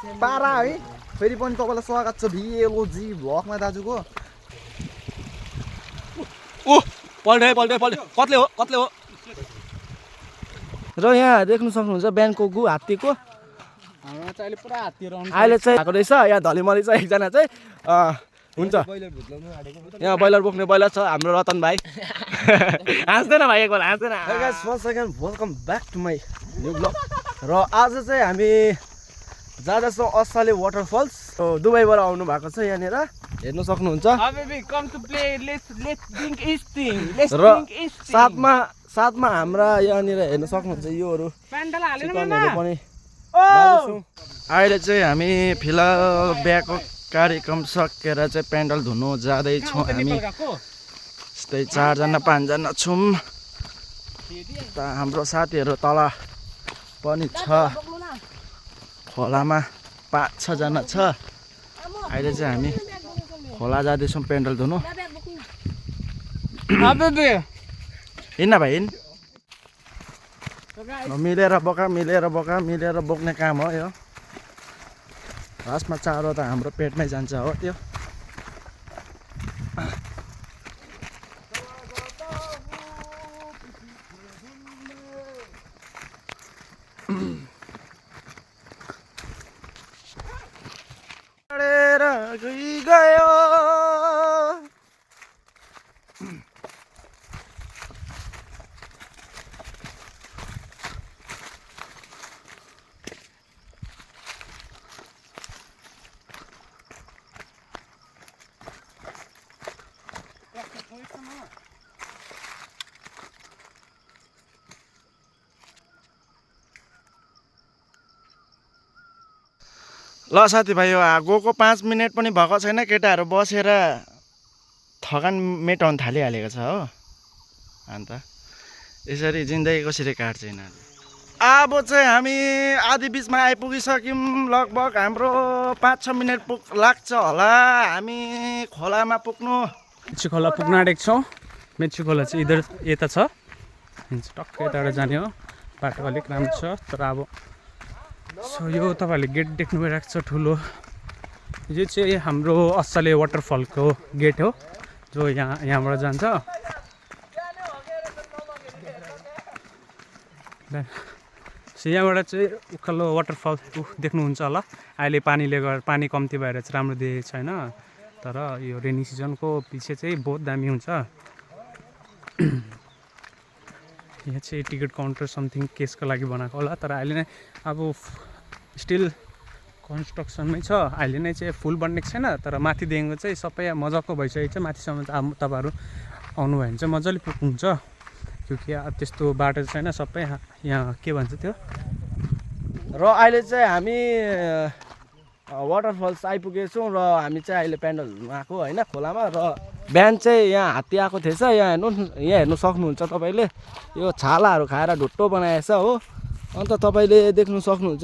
पारा है फेरि पनि तपाईँलाई स्वागत छ भिएलओजी भ्लगमा दाजुको। ओ पल्टे कत्ले हो र यहाँ देख्नु सक्नुहुन्छ बिहानको गु हात्तीको हाम्रोमा चाहिँ अहिले पुरा हात्तीहरू आउँछ। अहिले चाहिँ भएको रहेछ। यहाँ धलीमली चाहिँ एकजना चाहिँ हुन्छ यहाँ बैलर बोक्ने बैलर छ हाम्रो रतन भाइ। हाँस्दैन भाइ एकपल्ट हाँस्दैन। First second welcome back to my new blog. र आज चाहिँ हामी जाँदैछौँ अस्साले वाटरफल्स। दुबईबाट आउनु भएको छ यहाँनिर हेर्नु सक्नुहुन्छ। र साथमा हाम्रा यहाँनिर हेर्नु सक्नुहुन्छ योहरू चिकनहरू पनि। अहिले चाहिँ हामी फिलहाल बिहाको कार्यक्रम सकेर चाहिँ पेन्डल धुनु जाँदैछौँ हामी। यस्तै 4 जना 5 जना छौँ। हाम्रो साथीहरू तल पनि छ खोलामा 5-6 जना छ। अहिले चाहिँ हामी खोला जाँदैछौँ पेन्डल धुनु। हिँड्न भाइ हिँड। मिलेर बोक्ने काम हो यो। लास्टमा चारो त हाम्रो पेटमै जान्छ हो त्यो। गयो ल साथीभाइ गएको 5 मिनट पनि भएको छैन। केटाहरू बसेर थकान मेटाउन थालिहालेको छ हो। अन्त यसरी जिन्दगी कसरी काट्छ यिनीहरू। अब चाहिँ हामी आधी बिचमा आइपुगिसक्यौँ। लगभग हाम्रो 5-6 मिनट लाग्छ होला हामी खोलामा पुग्नु। मेची खोला पुग्न आँटेको छौँ। मेची खोला चाहिँ इधर यता छ। टक्कै यताबाट जाने हो। बाटो अलिक राम्रो छ तर अब यो तपाईँहरूले गेट देख्नु भइरहेको छ ठुलो। यो चाहिँ हाम्रो अस्साले वाटरफलको गेट हो जो यहाँबाट जान्छ। यहाँबाट चाहिँ उकालो वाटरफल देख्नुहुन्छ होला। अहिले पानीले गर्दा पानी कम्ती भएर चाहिँ राम्रो देखेको छैन तर यो रेनी सिजनको पछि चाहिँ बहुत दामी हुन्छ। यहाँ चाहिँ टिकट काउन्टर समथिङ केसको लागि बनाएको होला तर अहिले नै अब स्टिल कन्स्ट्रक्सनमै छ। अहिले नै चाहिँ फुल बनिएको छैन तर माथिदेखिको चाहिँ सबै मजाको भइसकेको छ। माथिसम्म चाहिँ अब तपाईँहरू आउनुभयो भने चाहिँ मजाले पुग्नुहुन्छ क्योकि त्यस्तो बाटो छैन। सबै यहाँ के भन्छ त्यो। र अहिले चाहिँ हामी वाटरफल्स आइपुगेछौँ र हामी चाहिँ अहिले पेन्डल आएको होइन खोलामा। र बिहान चाहिँ यहाँ हात्ती आएको थिएछ। यहाँ हेर्नु सक्नुहुन्छ तपाईँले। यो छालाहरू खाएर ढुट्टो बनाएछ हो। अन्त तपाईँले देख्नु सक्नुहुन्छ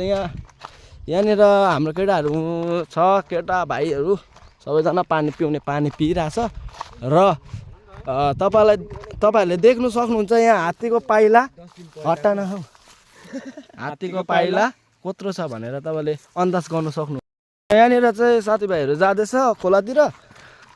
यहाँनिर हाम्रो केटाहरू छ। केटा भाइहरू सबैजना पानी पिउने पानी पिइरहेछ। र तपाईँहरूले देख्नु सक्नुहुन्छ यहाँ हात्तीको पाइला हटान हौ हात्तीको पाइला कत्रो छ भनेर तपाईँले अन्दाज गर्नु सक्नु। यहाँनिर चाहिँ साथीभाइहरू जाँदैछ खोलातिर।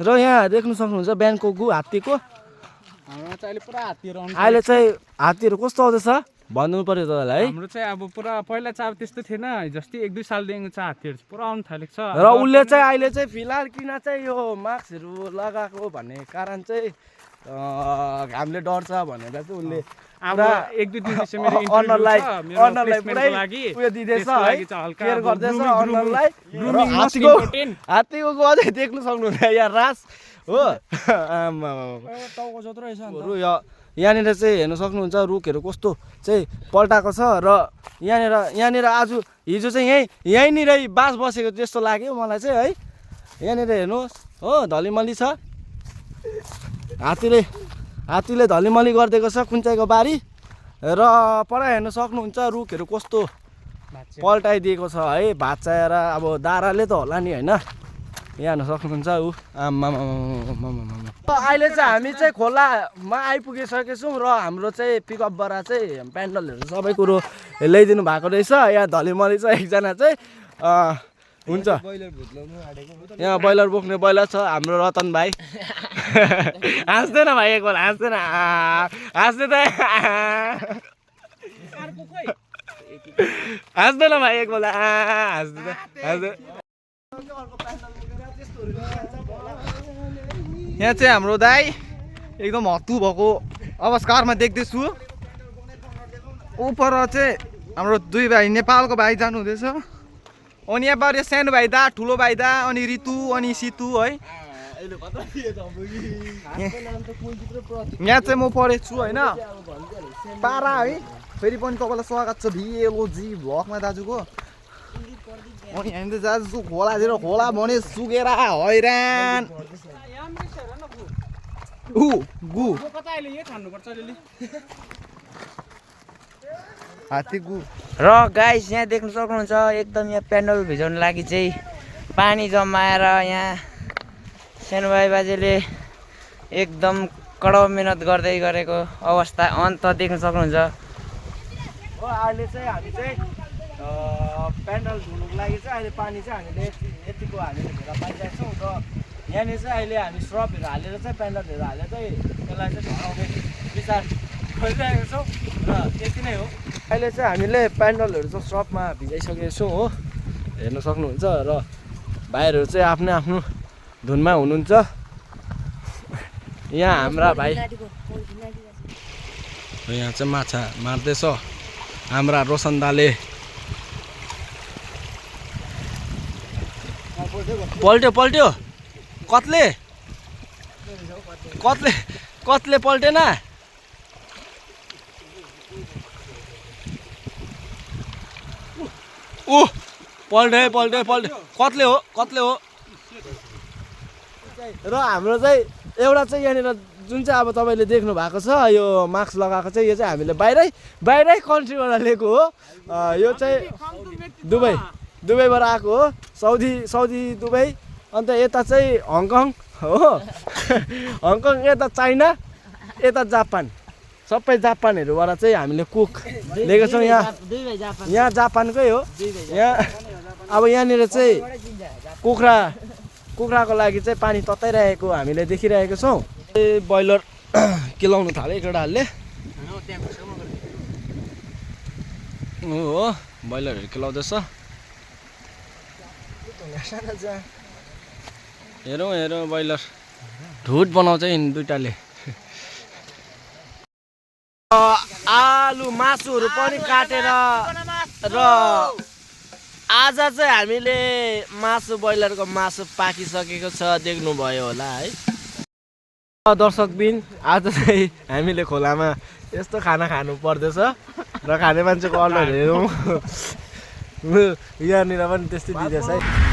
र यहाँ देख्नु सक्नुहुन्छ बिहानको गु हात्तीको। हाम्रोमा चाहिँ अहिले पुरा हात्तीहरू आउँछ। अहिले चाहिँ हात्तीहरू कस्तो आउँदैछ भन्नु पर्यो तपाईँलाई है। हाम्रो चाहिँ अब पुरा पहिला चाहिँ अब त्यस्तो थिएन। जस्तै 1-2 सालदेखि चाहिँ हात्तीहरू पुरा आउनु थालेको छ। र उसले चाहिँ अहिले चाहिँ फिलहाल किन चाहिँ यो मास्कहरू लगाएको भन्ने कारण चाहिँ घामले डर्छ भनेर चाहिँ उसले अब 1-2 दिनपछि मेरो अनरलाई लागि उयो दिँदैछ है। हल्का केयर गर्दैछ अनरलाई। ग्रुमिङ मस्ट हात्तीको इम्पोर्टेन्ट। अझै देख्नु सक्नुहुन्छ यहाँ रास हो। टाउको जत्रो रहेछ यहाँनिर चाहिँ हेर्नु सक्नुहुन्छ रुखहरू कस्तो चाहिँ पल्टाएको छ। र यहाँनिर आज हिजो चाहिँ यहीँनिरै बास बसेको जस्तो लाग्यो मलाई चाहिँ है। यहाँनिर हेर्नुहोस् हो धलीमली छ। हात्तीले धलीमली गरिदिएको छ कुन्चाइको बारी। र पर हेर्नु सक्नुहुन्छ रुखहरू कस्तो पल्टाइदिएको छ है। भाँचाएर अब दाराले त होला नि होइन। यहाँ हेर्न सक्नुहुन्छ ऊ अहिले चाहिँ हामी चाहिँ खोलामा आइपुगिसकेका छौँ र हाम्रो चाहिँ पिकअपबाट चाहिँ पेन्डलहरू सबै कुरो ल्याइदिनु भएको रहेछ। यहाँ धलीमली चाहिँ एकजना चाहिँ हुन्छ यहाँ ब्रोइलर बोक्ने ब्रोइलर छ हाम्रो रतन भाइ हाँस्दैन भाइ एकपल्ट हाँस्दैन हाँस्दैन हाँस्दैन भाइ एकपल्ट हाँस्दैन हाँस्दैन यहाँ चाहिँ हाम्रो दाई एकदम हत्तु भएको अवस्थामा देख्दैछु उपर चाहिँ हाम्रो दुई भाइ नेपालको भाइ जानु हुँदैछ अनि यहाँबाट सानो भाइ दा ठुलो भाइ दा अनि ऋतु अनि सितु है यहाँ चाहिँ म परेको छु होइन पारा है फेरि पनि तपाईँलाई स्वागत छ भिएलओजी भ्लगमा दाजुको अनि हामी त दाजु खोलातिर खोला भने सुकेर हैरान हात्ती गु र गाइस यहाँ देख्न सक्नुहुन्छ एकदम यहाँ पेन्डल भिजाउनु लागि चाहिँ पानी जमाएर यहाँ सानो भाइ बाजेले एकदम कडा मिहिनेत गर्दै गरेको अवस्था अन्त देख्न सक्नुहुन्छ। अहिले चाहिँ हामी चाहिँ पेन्डल धुनुको लागि चाहिँ अहिले पानी चाहिँ हामीले यतिको हामीले भेला पाइरहेको छौँ र यहाँनिर चाहिँ अहिले हामी स्रपहरू हालेर चाहिँ पेन्डलहरू हालेर चाहिँ त्यसलाई चाहिँ धराउने विचार गरिरहेको छौँ र त्यति नै हो। अहिले चाहिँ हामीले पेन्डलहरू चाहिँ स्रपमा भिजाइसकेको छौँ हो हेर्न सक्नुहुन्छ र भाइहरू चाहिँ आफ्नो आफ्नो धुनमा हुनुहुन्छ। यहाँ हाम्रा भाइ यहाँ चाहिँ माछा मार्दैछ हाम्रा रोशन दाले पल्ट्यो पल्ट्यो कत्ले कत्ले कत्ले पल्टेन पल्टे पल्टे पल्टे कत्ले हो र हाम्रो चाहिँ एउटा चाहिँ यहाँनिर जुन चाहिँ अब तपाईँले देख्नु भएको छ यो मास्क लगाएको चाहिँ यो चाहिँ हामीले बाहिरै कन्ट्रीबाट लिएको हो। यो चाहिँ दुबईबाट आएको हो साउदी दुबई अन्त यता चाहिँ हङकङ हो हङकङ यता चाइना यता जापान सबै जापानहरूबाट चाहिँ हामीले कुक लिएको छौँ। यहाँ जापानकै हो। यहाँ अब यहाँनिर चाहिँ कुखुराको लागि चाहिँ पानी तताइरहेको हामीले देखिरहेको छौँ। ब्रोइलर केलाउनु थाल्यो केटाहरूले हो ब्रोइलरहरू केलाउँदैछ। हेरौँ ब्रोइलर ढुट बनाउँछ यिनी दुइटाले। आलु मासुहरू पनि काटेर र आज चाहिँ हामीले मासु ब्रोइलरको मासु पाकिसकेको छ देख्नुभयो होला है दर्शकबिन। आज चाहिँ हामीले खोलामा यस्तो खाना खानु पर्दैछ र खाने मान्छेको अनुहार हेरौँ यहाँनिर पनि त्यस्तै दिँदैछ है।